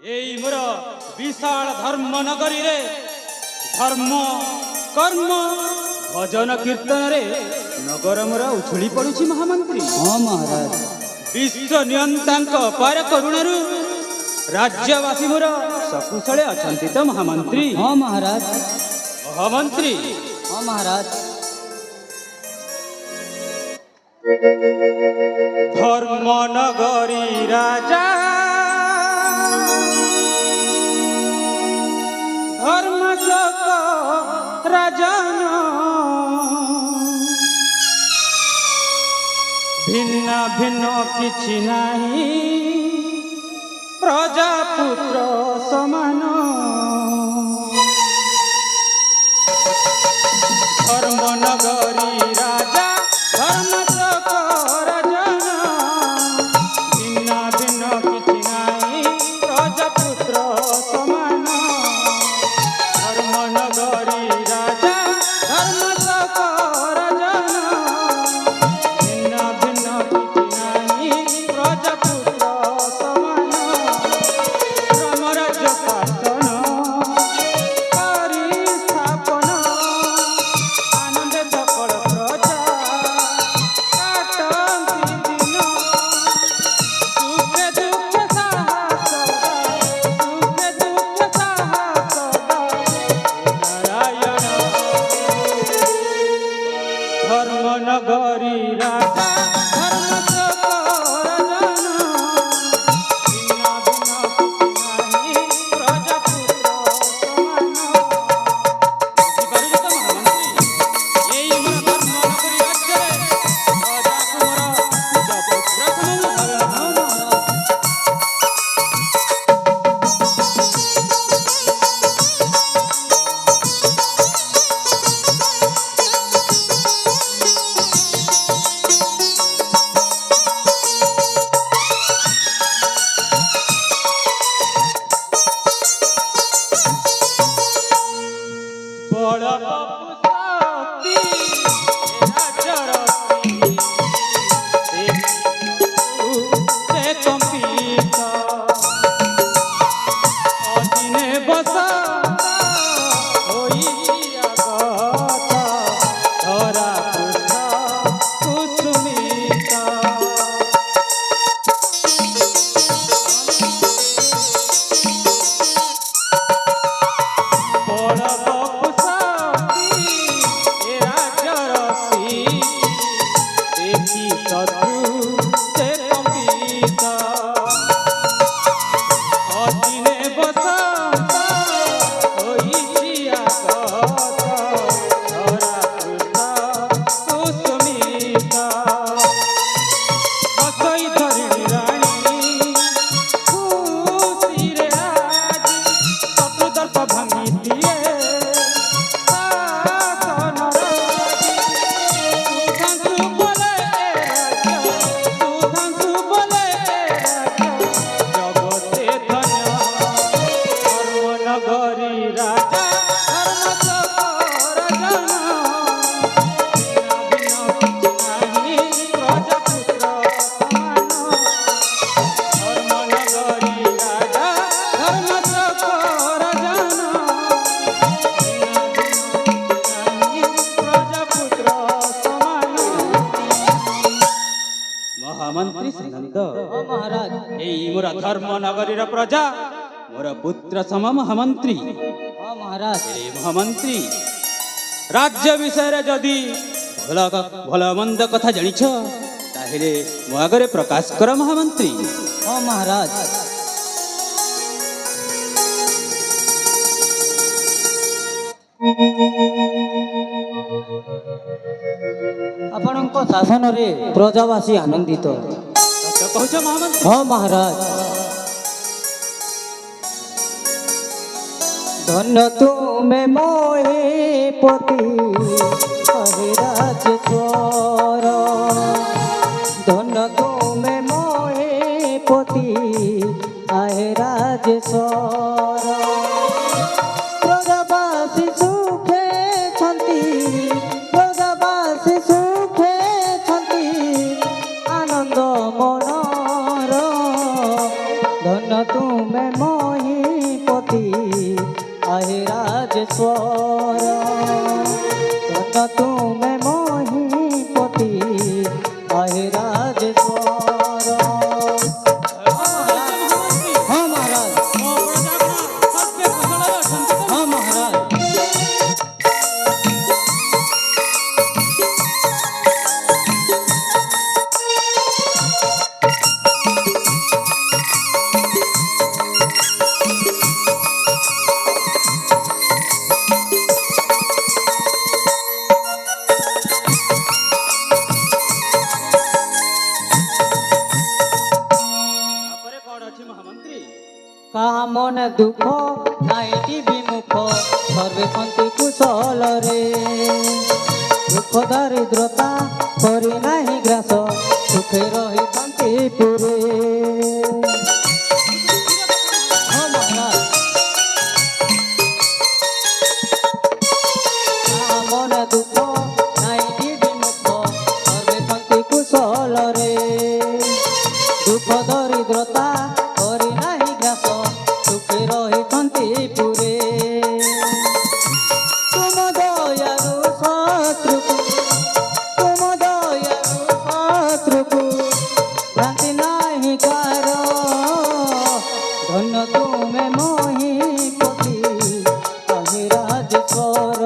এই মোর বিশাল ধর্ম নগরী রে ধর্ম কর্ম ভজন কীর্তন রে নগর মোর উছুଳି পড়ুছি মহামନ୍ତ୍ରୀ। हाँ महाराज विश्व नियंतांक अपार करुणारू राज्यवासी मोर सकुशले अछंती तो महामନ୍ତ୍ରୀ। हाँ महाराज महामନ୍ତ୍ରୀ हाँ महाराज धर्म नगरी राजा धर्म चक राजन भिन्न भिन्न किछि नाही प्रजापुत्र समान धर्म नगरी राजा धर्म चक राजन भिन्न भिन्न किछि नाही प्रजापुत्र समान धर्म नगरी राजा धर्म चक राजन भिन्न भिन्न किछि नाही प्रजापुत्र समान रामराज्य शासन करि स्थापन आनंद सकल प्रजा काटंती दिन सुखे दुःख साहस सुखे दुःख साहस नारायण धर्म नगरी राजा धर्म चक राजन भिन्न भिन्न किछि नाही प्रजापुत्र समान बुझिपारुଛ ତ ମହାମନ୍ତ୍ରୀ? ଏଇ ମୋର ଧର୍ମ ନଗରୀ ରାଜ୍ୟରେ ପ୍ରଜାକୁ ମୋର ନିଜ ପୁତ୍ର ସମ ମୁଁ ଭାବେ ମହାମନ୍ତ୍ରୀ। बड़ बपु शक्ति राजरसी से कंपित अदिने बसा होई आगत धरा पृष्ठ कुसुमित बड़ बपु शक्ति राजरसी देखी शत्रु से कंपित अदिने बसंत होई आगत धरा पृष्ठ कुसुमित बसई धरिणी राणी खुशीरे आजी शत्रुदर्प भांगी दिए शासन राजी सुधांशु बोले राजा सुधांशु बोले राजा जगते धन्य धर्म नगरी राजा धर्म चक राजन भिन्न भिन्न किछि नाही प्रजापुत्र समान धर्म नगरी राजा धर्म चक राजन भिन्न भिन्न किछि नाही प्रजापुत्र समान महामନ୍ତ୍ରୀ श्रीनंद हाँ महाराज एई मोर धर्म नगरीर प्रजा मोर पुत्र सम महामନ୍ତ୍ରୀ। हाँ महाराज हे महामନ୍ତ୍ରୀ राज्य विषय जदि भल मंद कथा जानिछ ताहेले मो आगरे प्रकाश कर महामନ୍ତ୍ରୀ। हाँ महाराज ଆପଣଙ୍କ ଶାସନରେ ପ୍ରଜାବାସୀ ଆନନ୍ଦିତ। ସତ କହୁଛ महामନ୍ତ୍ରୀ? हाँ महाराज धन्य तुमे मोहे पति हरे राजेश्वर धन्य तुमे मोहे पति आहे राजेश्वर प्रजावासी सुखे छन्ति प्रजावासी सुखे छन्ति आनंद मनर धन्य तुमे मोहे মনে দুঃখ নাইটি বিমুখ সর্বে শান্তি কুশলরে দুঃখ দারিদ্রতা করি নাহি গ্রাস সুখে রহি শান্তিপুরে হ্যাঁ মহারাজ মনে দুঃখ নাইটি বিমুখ সর্বে শান্তি কুশলরে দুঃখ দরিদ্রতা করি নাহি গ্রাস সুখে রহি শান্তিপুরে তুম দয়ালু শত্রুকু তুম দয়ালু শত্রুকু ভ্রান্তি নাহি কার ধন্য তুমে মহিপতি অহিরাজেশ্বর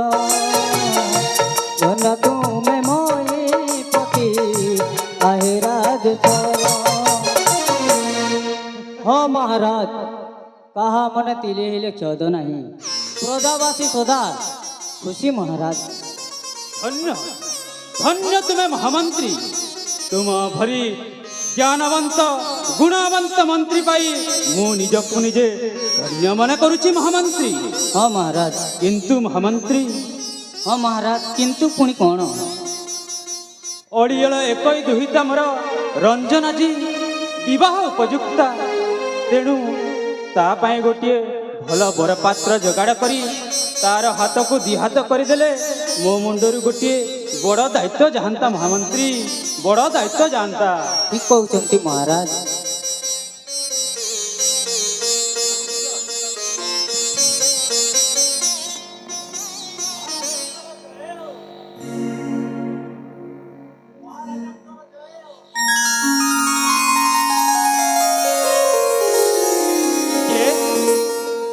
ধন্য তুমে মহিপতি অহিরাজেশ্বর हाँ महाराज कहा मन तिले हिले चौद नहीं क्रोधावासी सदा खुशी महाराज ଧନ୍ୟ ଧନ୍ୟ ତୁମେ ମହାମନ୍ତ୍ରୀ ତୁମ ଭରି ଜ୍ଞାନବନ୍ତ ଗୁଣବନ୍ତ ମନ୍ତ୍ରୀ ପାଇ ମୁଁ ନିଜକୁ ନିଜେ ଧନ୍ୟ ମନେ କରୁଛି ମହାମନ୍ତ୍ରୀ। हाँ महाराज କିନ୍ତୁ ମହାମନ୍ତ୍ରୀ हाँ महाराज किंतु पुणी कौन ଅଡ଼ିଏଳ ଏକଇ ଦୁହିତା ମୋର ରଞ୍ଜନାଜୀ ବିବାହ ଉପଯୁକ୍ତା ତେଣୁ ତା ପାଇଁ ଗୋଟିଏ ଭଲ ବରପାତ୍ର ଯୋଗାଡ଼ କରି ତାର ହାତକୁ ଦି ହାତ କରିଦେଲେ ମୋ ମୁଣ୍ଡରୁ ଗୋଟିଏ ବଡ଼ ଦାୟିତ୍ୱ ଯାଆନ୍ତା ମହାମନ୍ତ୍ରୀ ବଡ଼ ଦାୟିତ୍ୱ ଯାଆନ୍ତା। ठीक कहते महाराज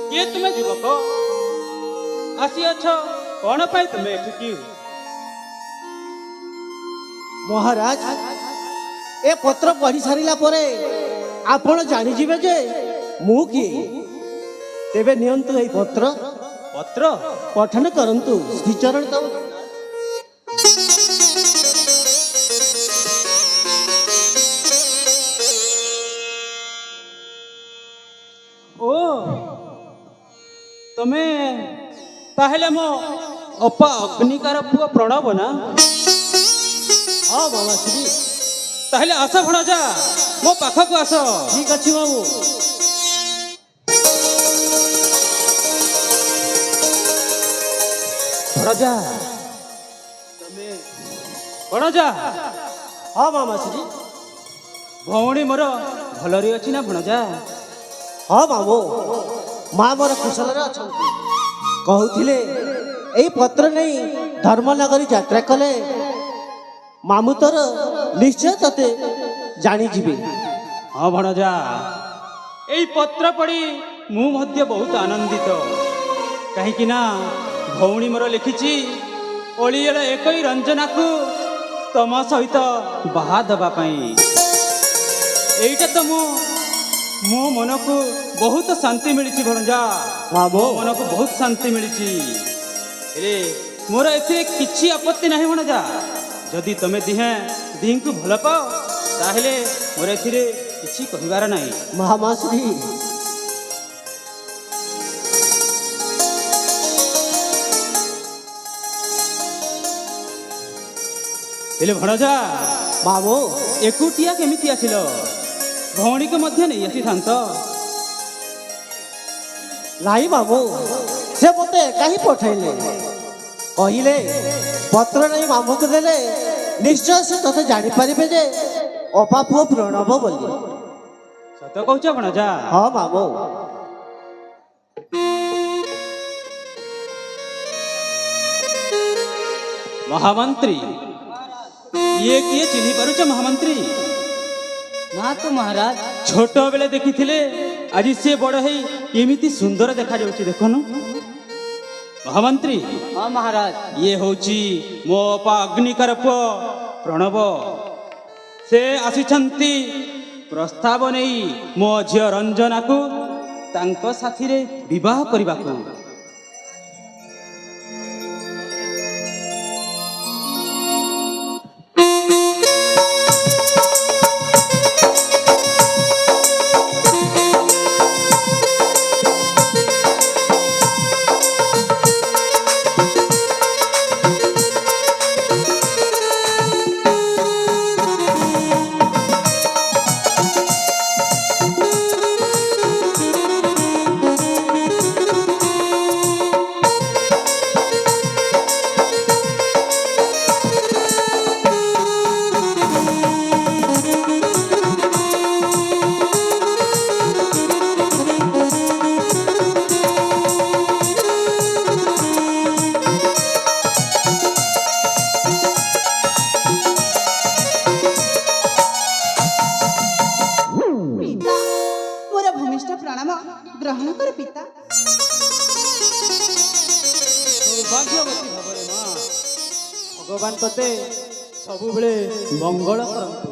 କିଏ ତୁମେ ଯୁବକ ଆସିଅଛ କ'ଣ ପାଇଁ ତୁମେ ଏଠିକି? ମହାରାଜ ଏ ପତ୍ର ପଢ଼ି ସାରିଲା ପରେ ଆପଣ ଜାଣିଯିବେ ଯେ ମୁଁ କିଏ। ତେବେ ନିଅନ୍ତୁ ଏଇ ପତ୍ର ପତ୍ର ପଠନ କରନ୍ତୁ ଶ୍ରୀଚରଣ ତମ ଓ ତମେ ତାହେଲେ ମୋ ଅପା ଅଗ୍ନିକାର ପୁଅ ପ୍ରଣବ ନା? ହଁ ବାବାଶ୍ରୀ ତାହେଲେ ଆସ ଭଣଜା ମୋ ପାଖକୁ ଆସ। ଠିକ ଅଛି ବାବୁ। ଭଣଜା ତମେ ଭଣଜା ହଁ ମାମାଶ୍ରୀ ଭଉଣୀ ମୋର ଭଲରେ ଅଛି ନା ଭଣଜା? ହଁ ବାବୁ ମା ମୋର କୁଶଳରେ ଅଛନ୍ତି। କହୁଥିଲେ ଏଇ ପତ୍ର ନେଇ ଧର୍ମନଗରୀ ଯାତ୍ରା କଲେ ମାମୁଁ ତୋର ନିଶ୍ଚୟ ତତେ ଜାଣିଯିବେ। ହଁ ଭଣଜା ଏଇ ପତ୍ର ପଢ଼ି ମୁଁ ମଧ୍ୟ ବହୁତ ଆନନ୍ଦିତ କାହିଁକି ନା ଭଉଣୀ ମୋର ଲେଖିଛି ଅଳିଏଳ ଏକଇ ରଞ୍ଜନାକୁ ତମ ସହିତ ବାହା ଦେବା ପାଇଁ। ଏଇଟା ତ ମୋ ମନକୁ ବହୁତ ଶାନ୍ତି ମିଳିଛି ଭଣଜା ମୋ ମାମୁଁ ମନକୁ ବହୁତ ଶାନ୍ତି ମିଳିଛି। ହେଲେ ମୋର ଏଥିରେ କିଛି ଆପତ୍ତି ନାହିଁ ଭଣଜା ଯଦି ତମେ ଦିହିଁଙ୍କୁ ଭଲ ପାଅ ତାହେଲେ ମୋର ଏଥିରେ କିଛି କହିବାର ନାହିଁ। ମାମାଶ୍ରୀ ହେଲେ ଭଣଜା ମାମୁଁ ଏକୁଟିଆ କେମିତି ଆସିଲ? ଭଉଣୀକୁ ମଧ୍ୟ ନେଇ ଆସିଥାନ୍ତ। ନାଇଁ ମାମୁଁ ସେ ମୋତେ କାହିଁ ପଠେଇଲେ କହିଲେ ପତ୍ର ନେଇ ମାମୁଁକୁ ଦେଲେ ନିଶ୍ଚୟ ସେ ତତେ ଜାଣିପାରିବେ ଯେ ଅପା ପୁଅ ପ୍ରଣବ ବୋଲି। ସତ କହୁଛ ଭଣଜା? ହଁ ମାମୁଁ ମହାମନ୍ତ୍ରୀ ଇଏ କିଏ ଚିହ୍ନି ପାରୁଛ ମହାମନ୍ତ୍ରୀ? ना तो महाराज ଛୋଟ ବେଳେ ଦେଖିଥିଲେ ଆଜି ସେ ବଡ଼ ହେଇ କେମିତି ସୁନ୍ଦର ଦେଖାଯାଉଛି ଦେଖୁନ ମହାମନ୍ତ୍ରୀ। हाँ महाराज ଇଏ ହେଉଛି ମୋ ଅପା ଅଗ୍ନିକାର ପୁଅ ପ୍ରଣବ। ସେ ଆସିଛନ୍ତି ପ୍ରସ୍ତାବ ନେଇ ମୋ ଝିଅ ରଞ୍ଜନାକୁ ତାଙ୍କ ସାଥିରେ ବିବାହ କରିବାକୁ। ଗ୍ରହଣ କର ପିତା। ସୌଭାଗ୍ୟବତୀ ଭାବରେ ମା ଭଗବାନ ତତେ ସବୁବେଳେ ମଙ୍ଗଳ କରନ୍ତୁ।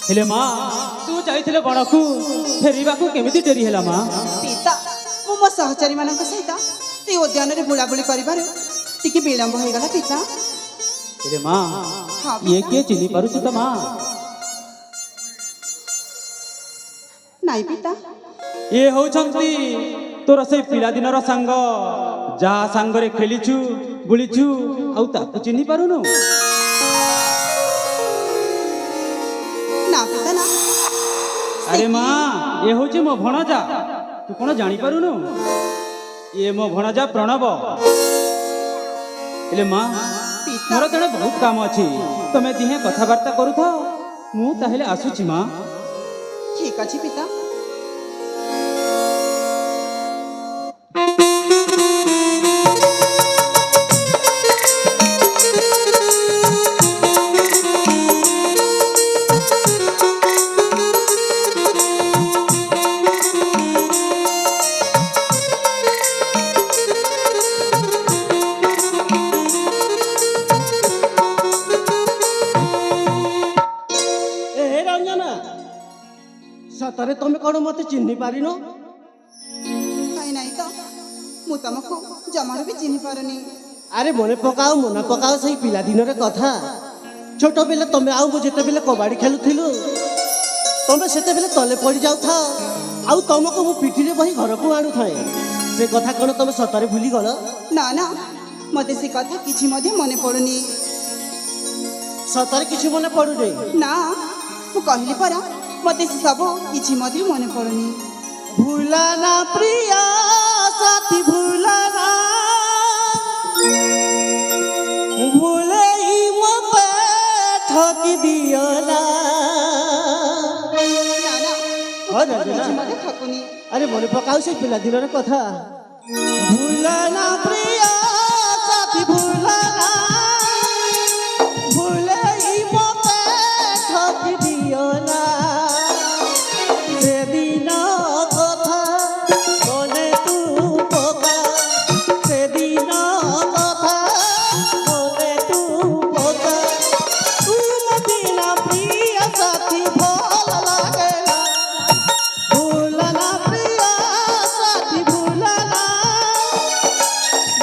ହେଲେ ମା ତୁ ଯାଇଥିଲେ ବଣକୁ ଫେରିବାକୁ କେମିତି ଡେରି ହେଲା ମା? ପିତା ମୁଁ ମୋ ସହଚରୀମାନଙ୍କ ସହିତ ସେଇ ଉଦ୍ୟାନରେ ବୁଲାବୁଲି କରିବାରୁ ଟିକେ ବିଳମ୍ବ ହୋଇଗଲା ପିତା। ହେଲେ ମା ହଁ ଇଏ ପିତା। କିଏ ଚିହ୍ନି ପାରୁଛୁ ତ ମା? ନାଇଁ ପିତା। ଇଏ ହଉଛନ୍ତି ତୋର ସେଇ ପିଲାଦିନର ସାଙ୍ଗ, ଯାହା ସାଙ୍ଗରେ ଖେଳିଛୁ ବୁଲିଛୁ, ଆଉ ତାକୁ ଚିହ୍ନି ପାରୁନୁ? ନା ପିତା ନା। ଆରେ ମା ଏ ହଉଛି ମୋ ଭଣଜା, ତୁ କଣ ଜାଣିପାରୁନୁ? ଇଏ ମୋ ଭଣଜା ପ୍ରଣବ। ହେଲେ ମା ପିତା ମୋର ତେଣେ ବହୁତ କାମ ଅଛି, ତମେ ଦିହେଁ କଥାବାର୍ତ୍ତା କରୁଥାଅ, ମୁଁ ତାହେଲେ ଆସୁଛି ମା। ଠିକ ଅଛି ପିତା। ଏ ରଞ୍ଜନା, ସତରେ ତମେ କଣ ମତେ ଚିହ୍ନି ପାରିନ? କାହିଁ ନାହିଁ ତ, ମୁଁ ତମକୁ ଜମାରୁ ବି ଚିହ୍ନି ପାରୁନି। ଆରେ ମନେ ପକାଅ ସେଇ ପିଲାଦିନର କଥା। ଛୋଟ ବେଳେ ତମେ ଆଉ ମୁଁ ଯେତେବେଳେ କବାଡି ଖେଳୁଥିଲୁ, ତମେ ସେତେବେଳେ ତଳେ ପଡି ଯାଉଥାଅ, ଆଉ ତମକୁ ମୁଁ ପିଠିରେ ବହି ଘରକୁ ଆଣୁଥାଏ। ସେ କଥା କଣ ତମେ ସତରେ ଭୁଲିଗଲ? ନା ନା, ମତେ ସେ କଥା କିଛି ମଧ୍ୟ ମନେ ପଡୁନି। ସତରେ କିଛି ମନେ ପଡୁନି? ନା, ମୁଁ କହିଲି ପରା ମତେ ସେ ସବୁ କିଛି ମଧ୍ୟ ମନେ ପଡୁନି। ଭୁଲା ନା ପ୍ରିୟା ସାଥୀ, ଭୁଲା ନା, ଭୁଲେଇ ମତେ ଠକି ଦିଅ ନା। ନା ନା, ହଁ, ମୁଁ ରଞ୍ଜନା। କିଛି ମଧ୍ୟ ଠକୁନି। ଆରେ ମନେ ପକାଉ ସେଇ ପିଲାଦିନର କଥା। ଭୁଲା ନା ପ୍ରିୟା ସାଥୀ, ଭୁଲା ନା, ଭୁଲେଇ ମତେ ଠକି ଦିଅ ନା। ସେଦିନ କଥା ମନେ ତୁ ପକା, ସେଦିନ କଥା ମନେ ତୁ ପକା। ତୁମ ବିନା ପ୍ରିୟ ସାଥୀ ଭଲ ଲାଗେ ନା। ଭୁଲା ନା ପ୍ରିୟ ସାଥୀ, ଭୁଲା ନା,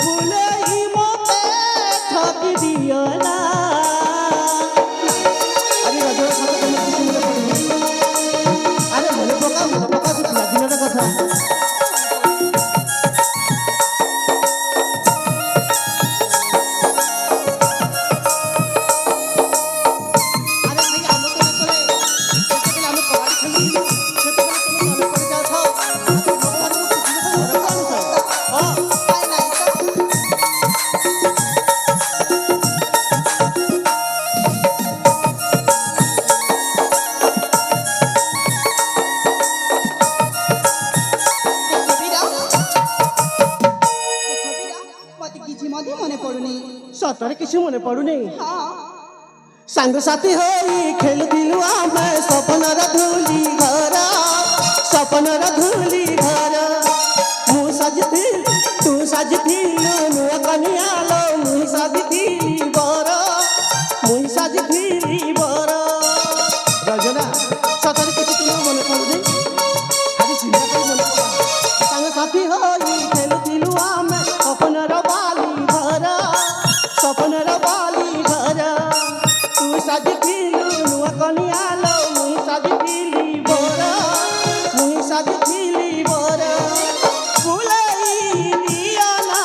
ଭୁଲେଇ ମତେ ଠକି ଦିଅ ନା। ଆରେ ରଜର କଥା ତମେ କିଛି ମନେ ପଡୁନି? ଆରେ ମନେ ପକା ସେ ପିଲାଦିନର କଥା। ଆରେ ଭାଇ ଆମ ତ ଯେତେବେଳେ ଆମେ କବାଡି ଖେଳୁଥିଲୁ, ସେତେବେଳେ ତମେ ତଳେ ପଡି ଯାଉଥାଅ, ଆଉ ତମ ଘରକୁ ପିଠିରେ ବହି ଘରକୁ ଆଣୁଥାଏ। ହଁ, କାହିଁ ନାହିଁ ତ। ଦେଖ ବୀରା, ମତେ କିଛି ମଧ୍ୟ ମନେ ପଡୁନି। ସତରେ କିଛି ମନେ ପଡୁନି? ହଁ, ସାଙ୍ଗସାଥି ହୋଇ ଖେଳୁଥିଲୁ ଆମେ ସପନର ଧୂଳି ଘର, ସପନର ଧୂଳି ଘର। ମୁଁ ସାଜିଥିଲି, ତୁ ସାଜିଥିଲୁ ନୂଆ କନିଆଲ, ମୁଁ ସାଜିଥିଲି ବର, ମୁଁ ସାଜିଥିଲି ବର। ରଜନା, ସତରେ କିଛି ତୁମ ମନେ ପଡୁନି? ଆରେ ଚିନ୍ତା କରି ମନେ ପକା। ସାଙ୍ଗସାଥି ହୋଇ ଖେଳୁଥିଲୁ ଆମେ ସପନର ବାଲି ଘର, ସପନର ବାଲି ଘର। ତୁ ସାଜିଥିଲୁ ନୂଆ କନିଆଲ, ମୁଇଁ ସାଜିଥିଲି ବର, ମୁଇଁ ସାଜିଥିଲି ବର। ବୁଲେଇ ଦିଅ ନା,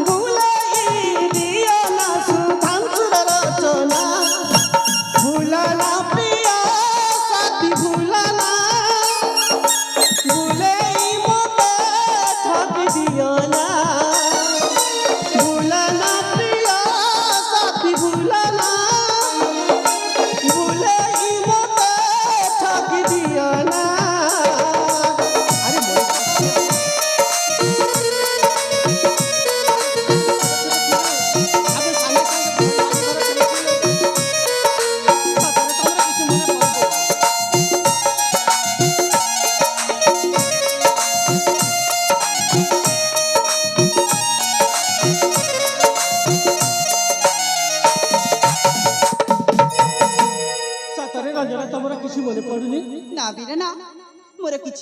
ବୁଲେଇ ଦିଅ ନା ସୁଧାଂଶୁର ରଚନା। ଭୁଲା ନା ପ୍ରିୟ ସାଥୀ, ଭୁଲା ନା, ଭୁଲେଇ ମତେ ଠକି ଦିଅ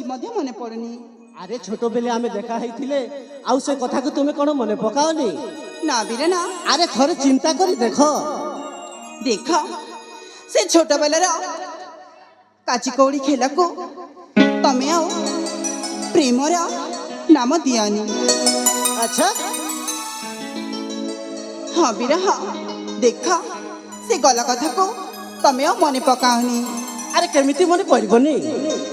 ମଧ୍ୟ ମନେ ପଡୁନି। ଆରେ ଛୋଟ ବେଲେ ଆମେ ଦେଖା ହେଇଥିଲେ ଆଉ ସେ କଥାକୁ ତୁମେ କ'ଣ ମନେ ପକାଅନି? ନା ବୀରେ ନା। ଆରେ ଥରେ ଚିନ୍ତା କରି ଦେଖ। ଦେଖ ସେ ଛୋଟ ବେଲର କାଚି କଉଡ଼ି ଖେଳକୁ ତମେ ଆଉ ପ୍ରେମର ନାମ ଦିଅନି। ଆଚ୍ଛା ହଁ ବୀର ହଁ, ଦେଖ ସେ ଗଲା କଥାକୁ ତମେ ଆଉ ମନେ ପକାଅନି। ଆରେ କେମିତି ମନେ ପଡ଼ିବନି?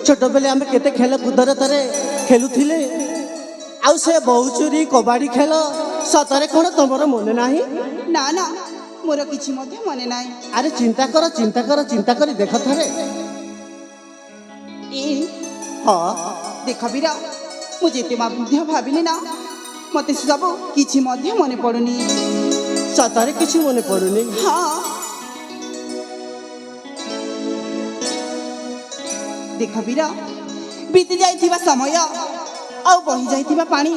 ଛୋଟ ବେଲେ ଆମେ କେତେ ଖେଳ କୁଦରେ ଥରେ ଖେଳୁଥିଲେ। ଆଉ ସେ ବହୁଚୁରି କବାଡ଼ି ଖେଳ ସତରେ କ'ଣ ତମର ମନେ ନାହିଁ? ନା ନା, ମୋର କିଛି ମଧ୍ୟ ମନେ ନାହିଁ। ଆରେ ଚିନ୍ତା କର, ଚିନ୍ତା କର, ଚିନ୍ତା କରି ଦେଖ ଥରେ। ଏ ହଁ ଦେଖ ବୀର, ମୁଁ ଯେତେ ମଧ୍ୟ ଭାବିଲି ନା ମତେ ସବୁ କିଛି ମଧ୍ୟ ମନେ ପଡୁନି। ସତରେ କିଛି ମନେ ପଡ଼ୁନି? ହଁ ଦେଖ ବୀର, ବିତି ଯାଇଥିବା ସମୟ ଆଉ ବହି ଯାଇଥିବା ପାଣି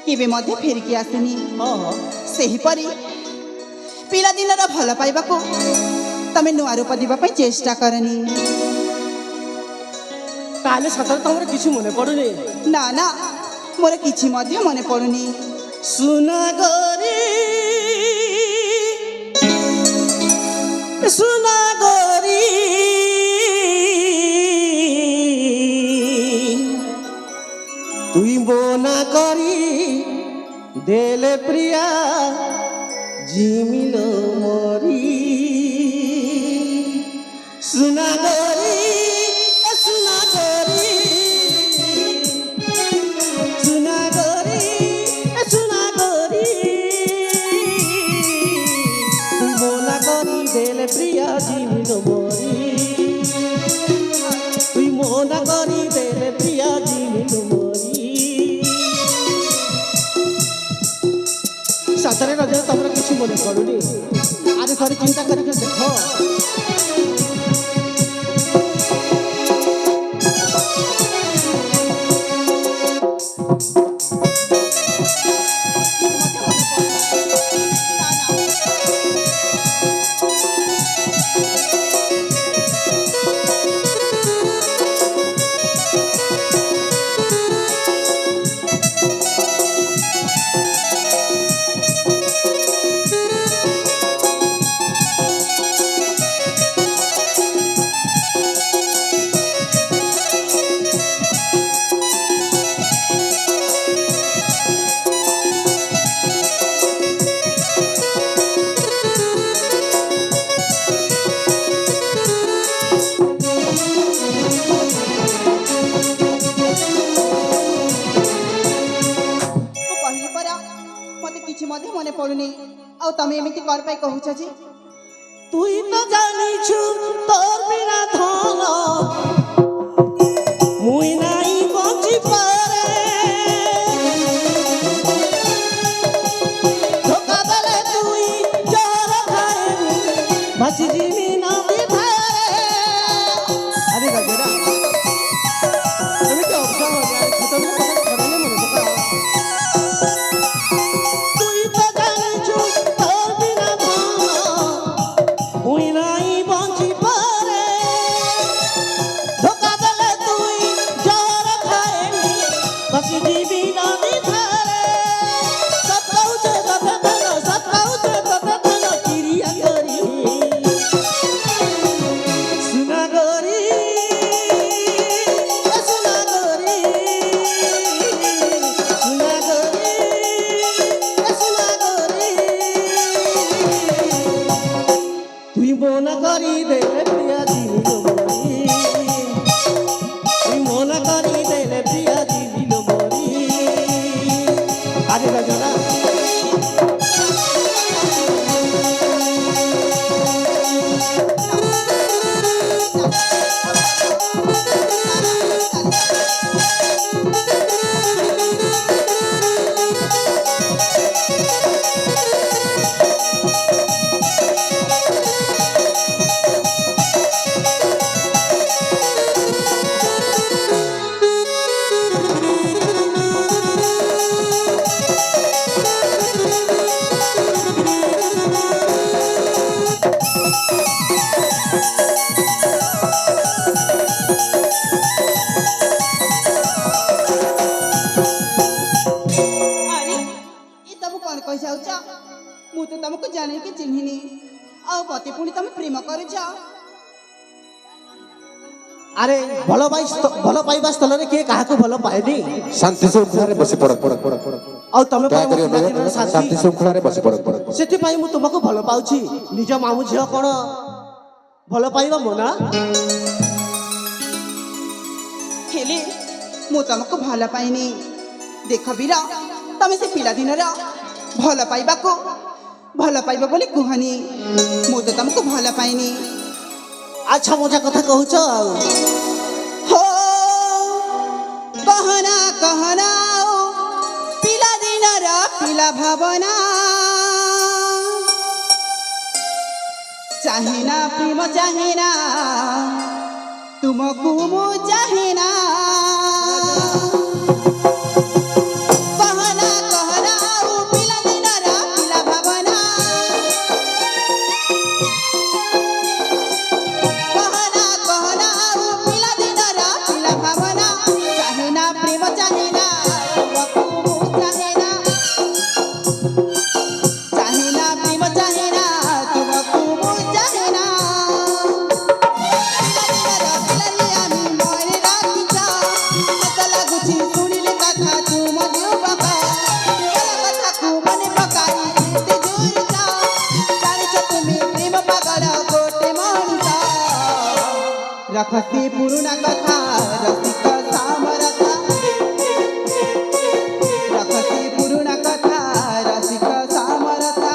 କେବେ ମଧ୍ୟ ଫେରିକି ଆସେନି। ହଁ ହଁ ସେହିପରି ପିଲାଦିନର ଭଲ ପାଇବାକୁ ତମେ ନୂଆ ରୂପ ଦେବା ପାଇଁ ଚେଷ୍ଟା କରନି। ତାହେଲେ ସତରେ ତମର କିଛି ମନେ ପଡ଼ୁନି? ନା ନା, ମୋର କିଛି ମଧ୍ୟ ମନେ ପଡୁନି। ସୁନା ଗରି ସୁନା ଗରି তুই মনা করি দেলে প্রিয়া জিমিল মরি সুনা গরি সুনা গরি সুনা গরি সুনা গরি তুই মনা করি দেলে প্রিয়া জিমিল মরি তুই মনা করি দেলে প্রিয়া জিমিল মরি ସତରେ ରଜରେ ତମର କିଛି ମନେ ପଡ଼ୁନି? ଆରେ ଥରେ ଚିନ୍ତା କରିକି ଦେଖ। ମତେ କିଛି ମଧ୍ୟ ମନେ ପଡୁନି। ଆଉ ତମେ ଏମିତି କଣ ପାଇଁ କହୁଛ ଯେ? তুই তো জানিছু তোর বিনা ধন মুই নাই বঞ্চি পারে ধোকা দেলে তুই জর খায় ভাসি জিমি নদী ধারে। আরে রাজেরা তুমি কি অবসর হয়ে যায় ছোট কথা ঘরালে মনে পকা তুই তো জানিছু তোর বিনা ধন মুই নাই বঞ্চি পারে ধোকা দেলে তুই জর খায়নি বাকি দিবি নদী ধারে সৎকাউছে কথা ধন সৎকাউছে কথা ধন কিরিয়া করি সুনা গরি সুনা গরি সুনা গরি সুনা গরি তুই মনা করি দেলে প্রিয়া জিনিল মরি তুই মনা করি দেলে প্রিয়া জিনিল মরি। আরে রাজনা कहि जाउछ मु तो तुमको जाने के चिन्हिनी आ पति पुणी तुम प्रेम करुछ अरे भल पाइबा स्थल रे किए काहाको भल पाएनी शांति श्रृंखला बसी पड़ आ तमे शांति श्रृंखला बसी पड़ सेति पई मु तुमको भल पाउछि निज मामू झियो कोन भल पाइबा मना हेले मु तुमको भल पाइनी देख वीर तमे से पिला दिन रा भल पाइबा बोली कुहनी मु तो तुमको भल पाइनी अच्छा मजा कथा कहूछ हो कहना कहना पिला दिन रा पिला भावना चाहेना प्रेम चाहेना तुमको मु चाहेना कहना कहना पिला दिन रा पिला भावना कहना कहना पिला दिन रा पिला भावना चाहेना प्रेम चाहेना तुमको मु चाहेना चाहेना प्रेम चाहेना तुमको मु चाहेना रखसी पुरुना कथा रसिक सामरता रखसी पुरुना कथा रसिक सामरता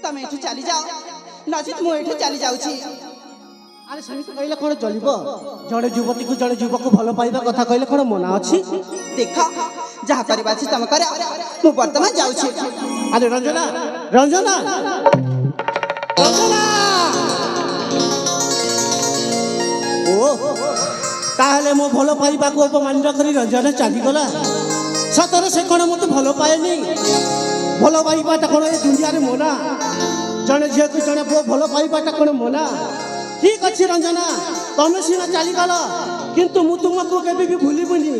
तमे एठू चली जाओ नचित मु एठू चली जाउछी अरे समिति कहले कोन चलिबो जड़े युवती को जड़े युवक को भल पाइबा कथा कहले कोन मना अछि देख जहा परिवार छी तम करे मु वर्तमान जाउछी अरे रंजना रंजना रंजना ओ ताहले मो भल पाइबा को अपमान करी रंजना चाली गला सतरे से कोन मते भल पाएनी भल पाइबाटा कोन ए दुनिया रे मोना जने झियो को जने पुओ भल पाइबाटा कोन मोना ठीक अछि रंजना तमे सिना चाली गला किंतु मु तुमको केबे भी भूलिबनी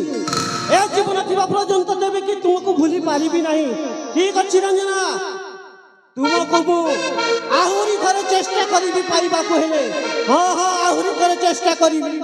ए जीवन थिबा पर्यंत देबे कि तुमको भूली पारिबी नहीं ठीक अछि रंजना तुमको मु आहुरी करे चेष्टा करिबी पाइबा को हेले हां हां आहुरी करे चेष्टा करिबी